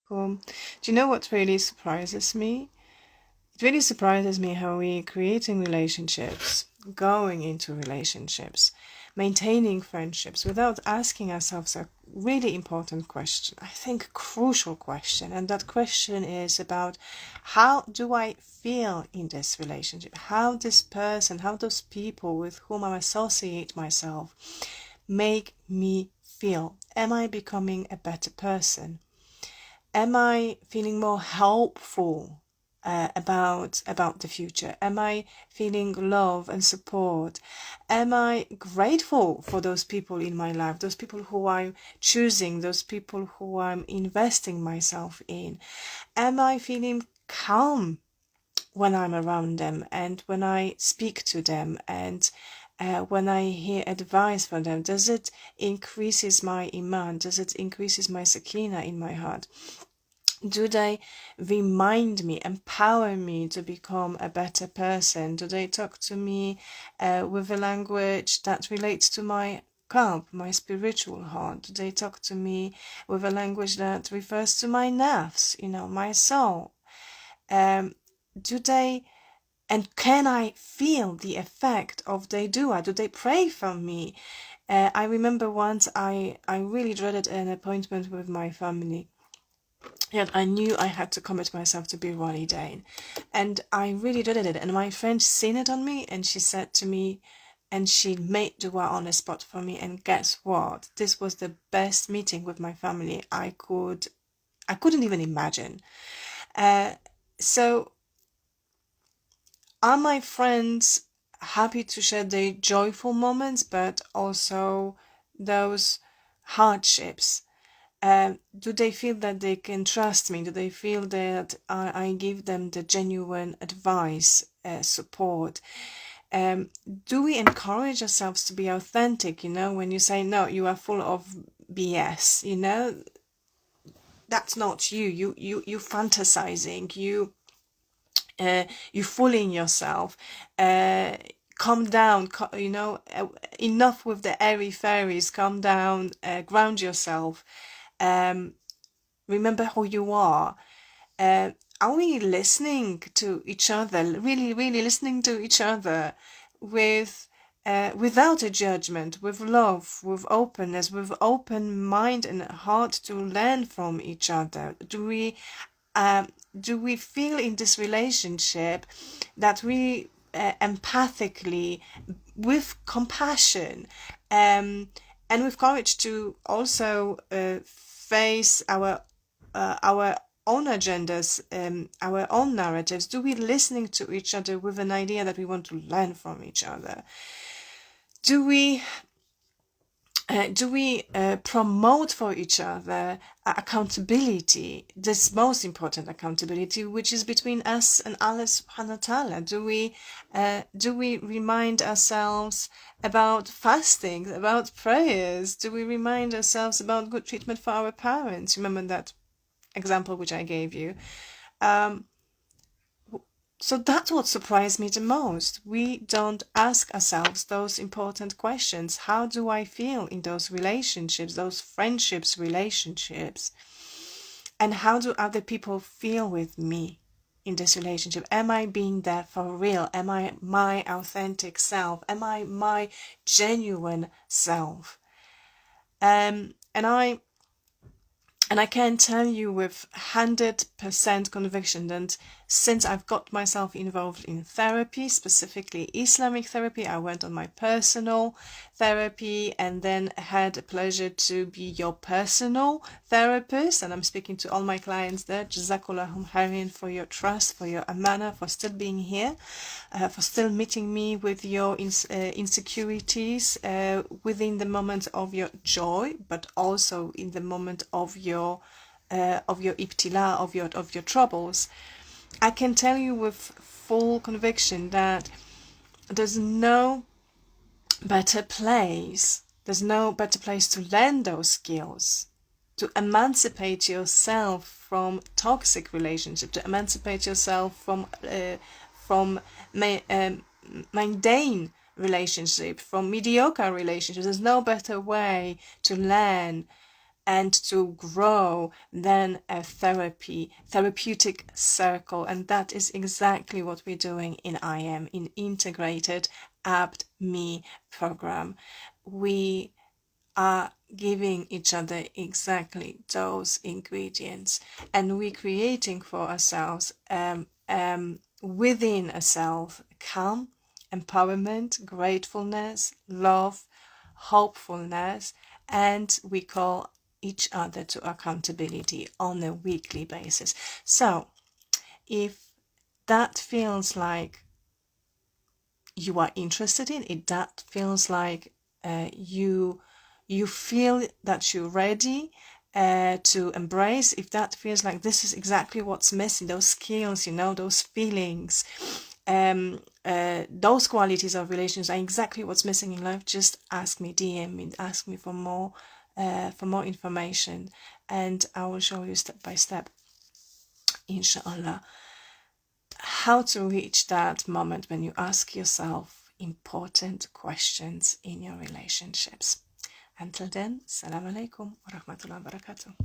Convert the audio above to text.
Do you know what really surprises me? It really surprises me how we creating relationships, going into relationships, maintaining friendships without asking ourselves a really important question. I think a crucial question. And that question is about how do I feel in this relationship? How this person, how those people with whom I associate myself make me feel? Am I becoming a better person? Am I feeling more helpful about the future? Am I feeling love and support? Am I grateful for those people in my life, those people who I'm choosing, those people who I'm investing myself in? Am I feeling calm when I'm around them and when I speak to them and when I hear advice from them? Does it increases my iman? Does it increases my sakina in my heart? Do they remind me, empower me to become a better person? Do they talk to me with a language that relates to my qalb, my spiritual heart? Do they talk to me with a language that refers to my nafs, my soul? Do they, and can I feel the effect of their dua? Do they pray for me? I remember once I really dreaded an appointment with my family. Yet I knew I had to commit myself to be Ronnie Dane. And I really dreaded it. And my friend seen it on me and she said to me, and she made dua on the spot for me. And guess what? This was the best meeting with my family I couldn't even imagine. So are my friends happy to share their joyful moments, but also those hardships? Do they feel that they can trust me? Do they feel that I give them the genuine advice, support? Do we encourage ourselves to be authentic? When you say, no, you are full of BS, that's not you. You fantasizing, you fooling yourself. Calm down, enough with the airy fairies. Calm down, ground yourself. Remember who you are. Are we listening to each other, really, really listening to each other without a judgment, with love, with openness, with open mind and heart to learn from each other? Do we feel in this relationship that we empathically, with compassion, and with courage to also face our own agendas, our own narratives? Do we listening to each other with an idea that we want to learn from each other? Do we promote for each other accountability, this most important accountability, which is between us and Allah subhanahu wa ta'ala? Do we remind ourselves about fasting, about prayers? Do we remind ourselves about good treatment for our parents? Remember that example which I gave you. So that's what surprised me the most. We don't ask ourselves those important questions. How do I feel in those relationships, those friendships, relationships? And how do other people feel with me in this relationship? Am I being there for real? Am I my authentic self? Am I my genuine self? And I can tell you with 100% conviction that since I've got myself involved in therapy, specifically Islamic therapy, I went on my personal therapy and then had the pleasure to be your personal therapist. And I'm speaking to all my clients there. Jazakullahum khairan for your trust, for your amana, for still being here, for still meeting me with your insecurities within the moment of your joy, but also in the moment of your ibtila, of your troubles. I can tell you with full conviction that there's no better place to learn those skills, to emancipate yourself from toxic relationship, to emancipate yourself from mundane relationship, from mediocre relationships. There's no better way to learn and to grow then a therapeutic circle. And that is exactly what we're doing in IAM, in Integrated Apt Me program. We are giving each other exactly those ingredients, and we're creating for ourselves within ourselves calm, empowerment, gratefulness, love, hopefulness, and we call each other to accountability on a weekly basis. So if that feels like you are interested in it, that feels like you feel that you're ready to embrace, if that feels like this is exactly what's missing, those skills, those feelings, those qualities of relations are exactly what's missing in life, just ask me, DM me, ask me for more information, and I will show you step by step, inshallah, how to reach that moment when you ask yourself important questions in your relationships. Until then, Assalamu alaikum wa rahmatullahi wa barakatuh.